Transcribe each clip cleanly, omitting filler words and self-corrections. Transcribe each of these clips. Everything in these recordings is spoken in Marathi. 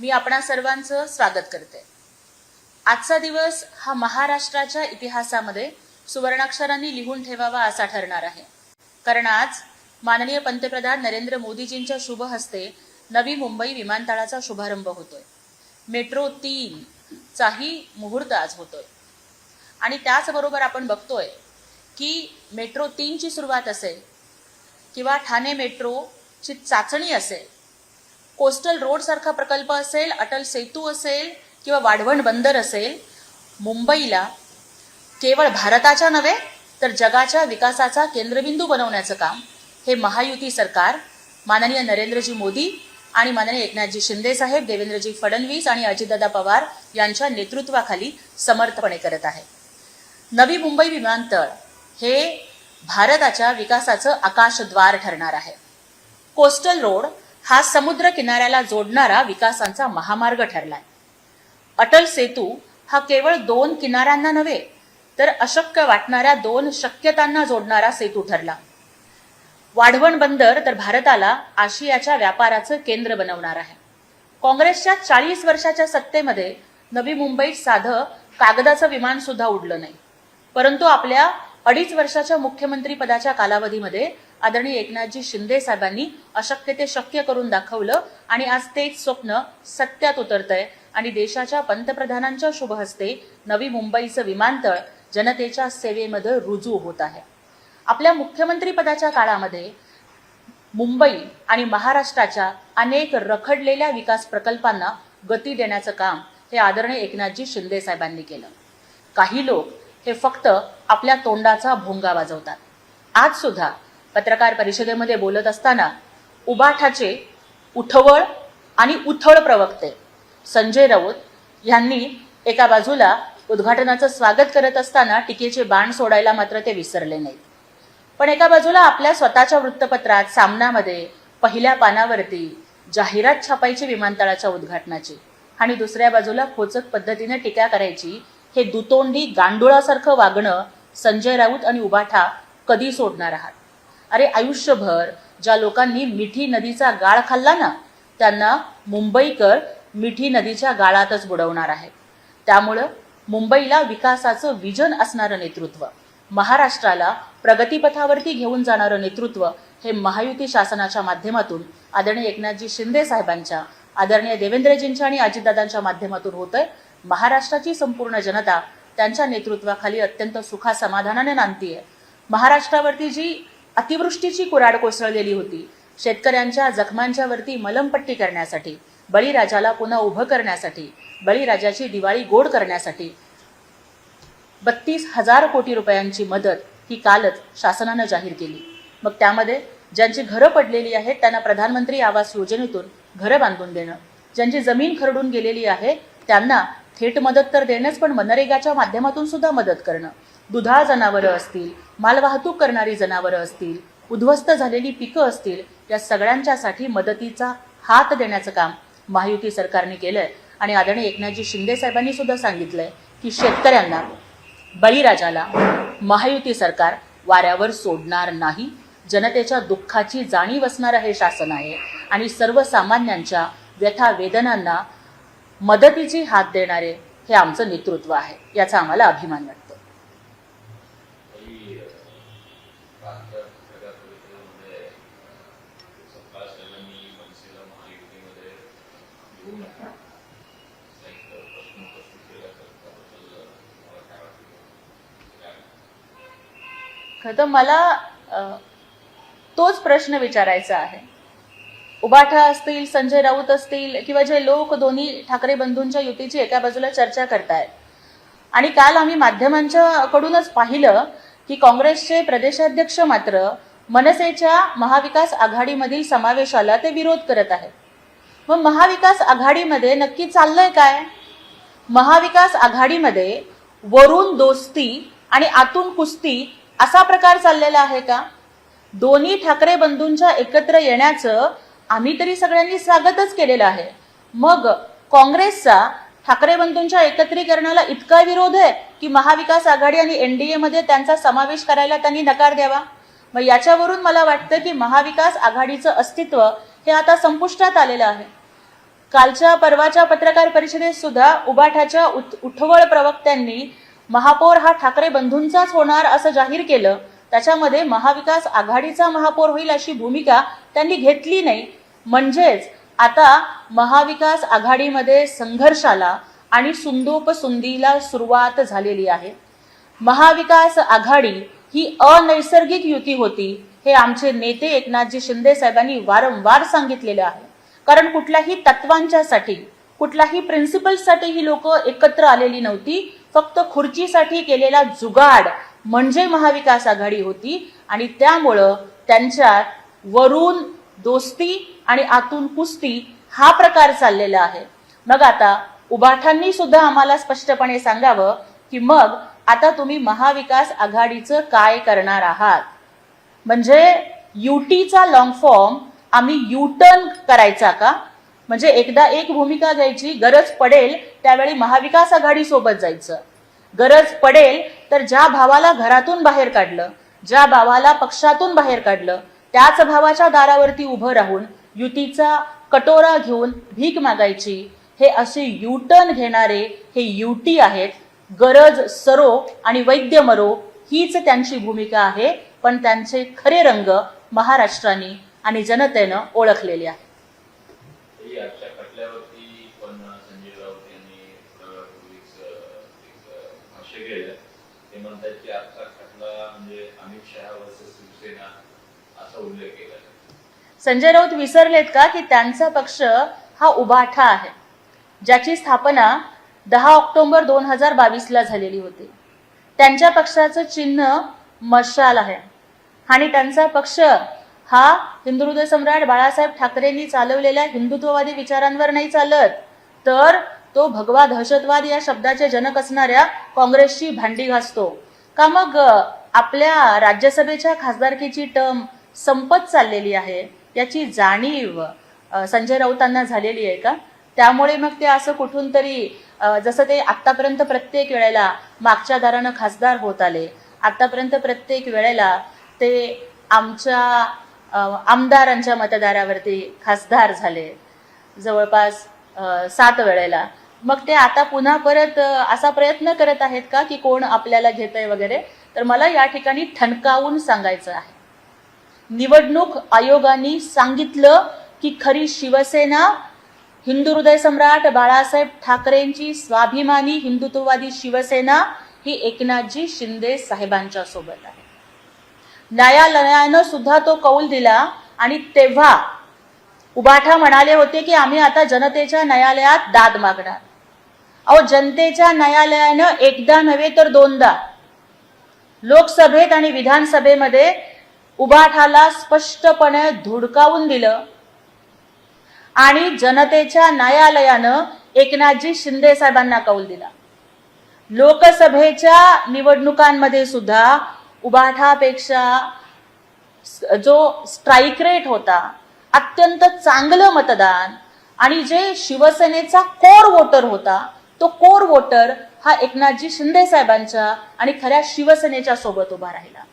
मी आपणा सर्वांचं स्वागत करते। आजचा दिवस हा महाराष्ट्राच्या इतिहासामध्ये सुवर्णाक्षरांनी लिहून ठेवावा असा ठरणार आहे, कारण आज माननीय पंतप्रधान नरेंद्र मोदीजींच्या शुभ हस्ते नवी मुंबई विमानतळाचा शुभारंभ होतोय। मेट्रो 3 चाही मुहूर्त आज होतोय आणि त्याचबरोबर आपण बघतोय की मेट्रो 3 ची सुरुवात असेल किंवा ठाणे मेट्रोची चाचणी असेल, कोस्टल रोड सारखा प्रकल्प असेल, अटल सेतू असेल किंवा वाढवण बंदर असेल, मुंबईला केवळ भारताच्या नव्हे तर जगाच्या विकासाचा केंद्रबिंदू बनवण्याचं काम हे महायुती सरकार माननीय नरेंद्रजी मोदी आणि माननीय एकनाथजी शिंदे साहेब, देवेंद्रजी फडणवीस आणि अजितदादा पवार यांच्या नेतृत्वाखाली समर्थपणे करत आहे। नवी मुंबई विमानतळ हे भारताच्या विकासाचं आकाशद्वार ठरणार आहे। कोस्टल रोड हा समुद्र किनाऱ्याला जोडणारा विकासांचा महामार्ग ठरलाय। अटल सेतू हा केवळ 2 किनाऱ्यांना नव्हे तर अशक्य वाटणाऱ्या 2 शक्यतांना जोडणारा सेतू ठरला। वाढवण बंदर तर भारताला आशियाच्या व्यापाराचं केंद्र बनवणार आहे। काँग्रेसच्या 40 वर्षाच्या सत्तेमध्ये नवी मुंबईत साधं कागदाचं विमान सुद्धा उडलं नाही, परंतु आपल्या 2.5 वर्षाच्या मुख्यमंत्री पदाच्या कालावधीमध्ये आदरणीय एकनाथजी शिंदे साहेबांनी अशक्य ते शक्य करून दाखवलं आणि आज तेच स्वप्न सत्यात उतरतंय आणि देशाच्या पंतप्रधानांच्या शुभ हस्ते नवी मुंबईचं विमानतळ जनतेच्या सेवेमध्ये रुजू होत आहे। आपल्या मुख्यमंत्री पदाच्या काळामध्ये मुंबई आणि महाराष्ट्राच्या अनेक रखडलेल्या विकास प्रकल्पांना गती देण्याचं काम हे आदरणीय एकनाथजी शिंदे साहेबांनी केलं। काही लोक हे फक्त आपल्या तोंडाचा भोंगा वाजवतात। आज सुद्धा पत्रकार परिषदेमध्ये बोलत असताना उबाठाचे उठवळ आणि उथळ प्रवक्ते संजय राऊत यांनी एका बाजूला उद्घाटनाचं स्वागत करत असताना टीकेचे बाण सोडायला मात्र ते विसरले नाहीत, पण एका बाजूला आपल्या स्वतःच्या वृत्तपत्रात सामनामध्ये पहिल्या पानावरती जाहिरात छापायची विमानतळाच्या उद्घाटनाची आणि दुसऱ्या बाजूला खोचक पद्धतीने टीका करायची। हे दुतोंडी गांडुळासारखं वागणं संजय राऊत आणि उबाठा कधी सोडणार आहात? अरे, आयुष्यभर ज्या लोकांनी मिठी नदीचा गाळ खाल्ला ना, त्यांना मुंबईकर मिठी नदीच्या गाळातच बुडवणार आहेत। त्यामुळं मुंबईला विकासाचं विजन असणारं नेतृत्व, महाराष्ट्राला प्रगतीपथावरती घेऊन जाणारं नेतृत्व हे महायुती शासनाच्या माध्यमातून आदरणीय एकनाथजी शिंदे साहेबांच्या, आदरणीय देवेंद्रजींच्या आणि अजितदादांच्या माध्यमातून होतंय। महाराष्ट्राची संपूर्ण जनता त्यांच्या नेतृत्वाखाली अत्यंत सुखासमाधानाने नांदतीये। महाराष्ट्रावरती जी अतिवृष्टीची कुऱ्हाड कोसळलेली होती, शेतकऱ्यांच्या जखमांच्या वरती मलमपट्टी करण्यासाठी, बळीराजाला पुन्हा उभं करण्यासाठी, बळीराजाची दिवाळी गोड करण्यासाठी 32,000 कोटी रुपयांची मदत ही कालच शासनानं जाहीर केली। मग त्यामध्ये ज्यांची घरं पडलेली आहेत त्यांना प्रधानमंत्री आवास योजनेतून घरं बांधून देणं, ज्यांची जमीन खरडून गेलेली आहे त्यांना थेट मदत तर देणंच, पण मनरेगाच्या माध्यमातून सुद्धा मदत करणं, दुधाळ जनावरं असतील, मालवाहतूक करणारी जनावरं असतील, उद्ध्वस्त झालेली पिकं असतील, या सगळ्यांच्यासाठी मदतीचा हात देण्याचं काम महायुती सरकारने केलंय। आणि आदरणीय एकनाथजी शिंदे साहेबांनी सुद्धा सांगितलंय की शेतकऱ्यांना, बळीराजाला महायुती सरकार वाऱ्यावर सोडणार नाही। जनतेच्या दुःखाची जाणीव असणारं हे शासन आहे आणि सर्वसामान्यांच्या व्यथा वेदनांना मदतीची हात देणारे हे आमचं नेतृत्व आहे, याचा आम्हाला अभिमान वाटतो। खरं तर मला तोच प्रश्न विचारायचा आहे। उबाठा असतील, संजय राऊत असतील किंवा जे लोक दोन्ही ठाकरे बंधूंच्या युतीची एका बाजूला चर्चा करतायत, आणि काल आम्ही माध्यमांच्या कडूनच पाहिलं की काँग्रेसचे प्रदेशाध्यक्ष मात्र मनसेच्या महाविकास आघाडीमधील समावेशाला ते विरोध करत आहेत। मग महाविकास आघाडीमध्ये नक्की चाललंय काय? महाविकास आघाडीमध्ये वरून दोस्ती आणि आतून कुस्ती असा प्रकार चाललेला आहे का? दोन्ही ठाकरे बंधूंच्या एकत्र येण्याचं आम्ही तरी सगळ्यांनी स्वागतच केलेलं आहे, मग काँग्रेसचा ठाकरे बंधूंच्या एकत्रीकरणाला इतका विरोध आहे की महाविकास आघाडी आणि एनडीए मध्ये त्यांचा समावेश करायला त्यांनी नकार द्यावा? मग याच्यावरून मला वाटतं की महाविकास आघाडीचं अस्तित्व हे आता संपुष्टात आलेलं आहे। कालच्या परवाच्या पत्रकार परिषदेत सुद्धा उबाठाच्या उठवळ प्रवक्त्यांनी महापौर हा ठाकरे बंधूंचाच होणार असं जाहीर केलं. त्याच्यामध्ये महाविकास आघाडीचा महापौर होईल अशी भूमिका त्यांनी घेतली नाही. म्हणजेच आता महाविकास आघाडीमध्ये संघर्षाला आणि सुंदोपसुंदीला सुरुवात झालेली आहे. महाविकास आघाडी ही अनैसर्गिक युती होती हे आमचे नेते एकनाथजी शिंदे साहेबांनी वारंवार सांगितलेले आहे. कारण कुठल्याही तत्वांच्यासाठी, कुठल्याही प्रिन्सिपल्ससाठी ही लोक एकत्र आलेली नव्हती. फक्त खुर्चीसाठी केलेला जुगाड म्हणजे महाविकास आघाडी होती आणि त्यामुळं त्यांच्यात वरून दोस्ती आणि आतून कुस्ती हा प्रकार चाललेला आहे. मग आता उबाठांनी सुद्धा आम्हाला स्पष्टपणे सांगावं की मग आता तुम्ही महाविकास आघाडीचं काय करणार आहात. म्हणजे युटीचा लॉंग फॉर्म आम्ही युटर्न करायचा का? म्हणजे एकदा एक भूमिका घ्यायची, गरज पडेल त्यावेळी महाविकास आघाडी सोबत जायचं. गरज पडेल तर ज्या भावाला घरातून बाहेर काढलं, ज्या भावाला पक्षातून बाहेर काढलं, त्याच भावाच्या दारावरती उभं राहून युतीचा कटोरा घेऊन भीक मागायची. हे असे युटर्न घेणारे हे युटी आहेत. गरज सरो आणि वैद्य मरो हीच त्यांची भूमिका आहे. पण त्यांचे खरे रंग महाराष्ट्राने आणि जनतेनं ओळखलेले आहे. आजच्या खटल्यावरती पण संजय राऊत यांनी भाष्य केलं. ते म्हणतात की आजचा खटला म्हणजे अमित शहा वर्सेस शिवसेना असा उल्लेख केला. संजय राऊत विसरलेत का की त्यांचा पक्ष हा उबाठा आहे, ज्याची स्थापना 10 ऑक्टोबर 2022 झालेली होती. त्यांच्या पक्षाचं चिन्ह मशाल आहे आणि त्यांचा पक्ष हा हिंदुहृदय सम्राट बाळासाहेब ठाकरेंनी चालवलेल्या हिंदुत्ववादी विचारांवर नाही चालत, तर तो भगवा दहशतवाद या शब्दाचे जनक असणाऱ्या काँग्रेसची भांडी घासतो. का मग आपल्या राज्यसभेच्या खासदारकीची टर्म संपत चाललेली आहे याची जाणीव संजय राऊतांना झालेली आहे का? त्यामुळे मग ते असं कुठून तरी जसं ते आतापर्यंत प्रत्येक वेळेला मागच्या दारानं खासदार होत आले, आतापर्यंत प्रत्येक वेळेला ते आमच्या आमदारांच्या मतदारावरती खासदार झाले जवळपास 7 वेळेला. मग ते आता पुन्हा परत असा प्रयत्न करत आहेत का की कोण आपल्याला घेतंय वगैरे. तर मला या ठिकाणी ठणकावून सांगायचं आहे, निवडणूक आयोगाने सांगितलं की खरी शिवसेना हिंदुहृदय सम्राट बाळासाहेब ठाकरेंची स्वाभिमानी हिंदुत्ववादी शिवसेना ही एकनाथजी शिंदे साहेबांच्या सोबत आहे. न्यायालयानं सुद्धा तो कौल दिला आणि तेव्हा उबाठा म्हणाले होते की आम्ही आता जनतेच्या न्यायालयात दाद मागणार. अहो, जनतेच्या न्यायालयानं एकदा नव्हे तर 2दा लोकसभेत आणि विधानसभेमध्ये उबाठाला स्पष्टपणे धुडकावून दिलं आणि जनतेच्या न्यायालयानं एकनाथजी शिंदे साहेबांना कौल दिला. लोकसभेच्या निवडणुकांमध्ये सुद्धा उबाठापेक्षा जो स्ट्राईक रेट होता, अत्यंत चांगलं मतदान आणि जे शिवसेनेचा कोर वोटर होता, तो कोर वोटर हा एकनाथजी शिंदे साहेबांच्या आणि खऱ्या शिवसेनेच्या सोबत उभा राहिला.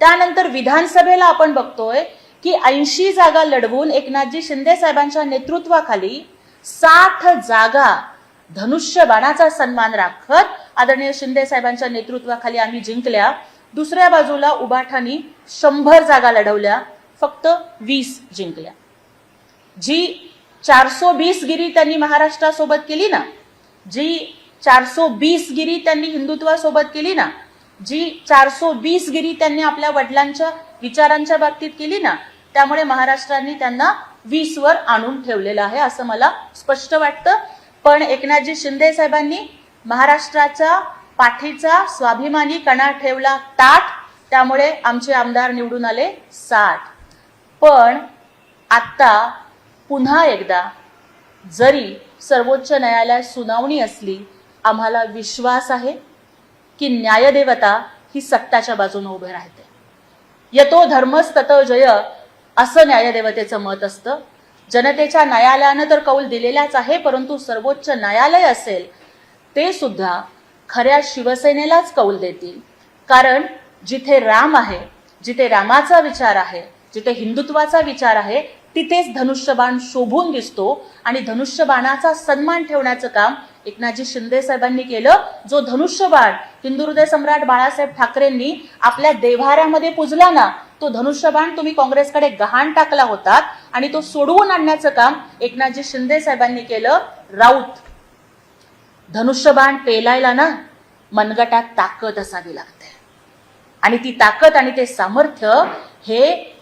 त्यानंतर विधानसभेला आपण बघतोय की 80 जागा लढवून एकनाथजी शिंदे साहेबांच्या नेतृत्वाखाली 60 जागा धनुष्यबाणाचा सन्मान राखत आदरणीय शिंदे साहेबांच्या नेतृत्वाखाली आम्ही जिंकल्या. दुसऱ्या बाजूला उबाठानी 100 जागा लढवल्या, फक्त 20 जिंकल्या. जी 420 गिरी त्यांनी महाराष्ट्रासोबत केली ना, जी 420 गिरी त्यांनी हिंदुत्वासोबत केली ना, जी 420 गिरी त्यांनी आपल्या वडिलांच्या विचारांच्या बाबतीत केली ना, त्यामुळे महाराष्ट्राने त्यांना 20 वर आणून ठेवलेलं आहे असं मला स्पष्ट वाटतं. पण एकनाथजी शिंदे साहेबांनी महाराष्ट्राच्या पाठीचा स्वाभिमानी कणा ठेवला ताठ, त्यामुळे आमचे आमदार निवडून आले 60. पण आता पुन्हा एकदा जरी सर्वोच्च न्यायालयात सुनावणी असली, आम्हाला विश्वास आहे की न्यायदेवता ही सत्याच्या बाजूने उभे राहते. यतो धर्मस्ततो जय असं न्यायदेवतेचं मत असतं. जनतेच्या न्यायालयानं तर कौल दिलेलाच आहे, परंतु सर्वोच्च न्यायालय असेल ते सुद्धा खऱ्या शिवसेनेलाच कौल देतील. कारण जिथे राम आहे, जिथे रामाचा विचार आहे, जिथे हिंदुत्वाचा विचार आहे, तिथेच धनुष्यबाण शोभून दिसतो आणि धनुष्यबाणाचा सन्मान ठेवण्याचं काम एकनाथजी शिंदे साहेबांनी केलं. जो धनुष्यबाण हिंदुहृदय सम्राट बाळासाहेब ठाकरेंनी आपल्या देव्हाऱ्यामध्ये पुजला ना, तो धनुष्यबाण तुम्ही काँग्रेसकडे गहाण टाकला होता आणि तो सोडवून आणण्याचं काम एकनाथजी शिंदे साहेबांनी केलं. राऊत, धनुष्यबाण पेलायला ना मनगटात ताकद असावी लागते आणि ती ताकद आणि ते सामर्थ्य हे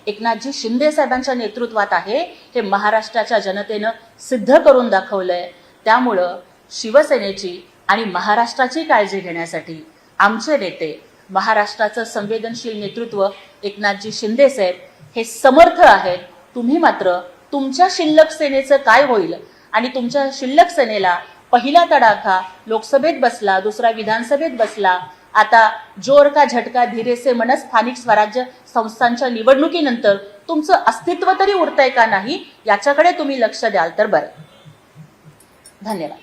एकनाथजी शिंदे साहेबांच्या नेतृत्वात आहे. हे महाराष्ट्राच्या जनतेनं सिद्ध करून दाखवलंय. त्यामुळं शिवसेनेची आणि महाराष्ट्राची काळजी घेण्यासाठी आमचे नेते, महाराष्ट्राचं संवेदनशील नेतृत्व एकनाथजी शिंदे साहेब हे समर्थ आहेत. तुम्ही मात्र तुमच्या शिल्लक सेनेचं काय होईल आणि तुमच्या शिल्लक सेनेला पहिला तडाखा लोकसभेत बसला, दुसरा विधानसभेत बसला, आता जोर का झटका धीरे से मन स्थानिक स्वराज्य संस्थांच्या निवडणुकीनंतर तुमचं अस्तित्व तरी उरतंय का नाही याच्याकडे तुम्ही लक्ष द्याल तर बरं. धन्यवाद.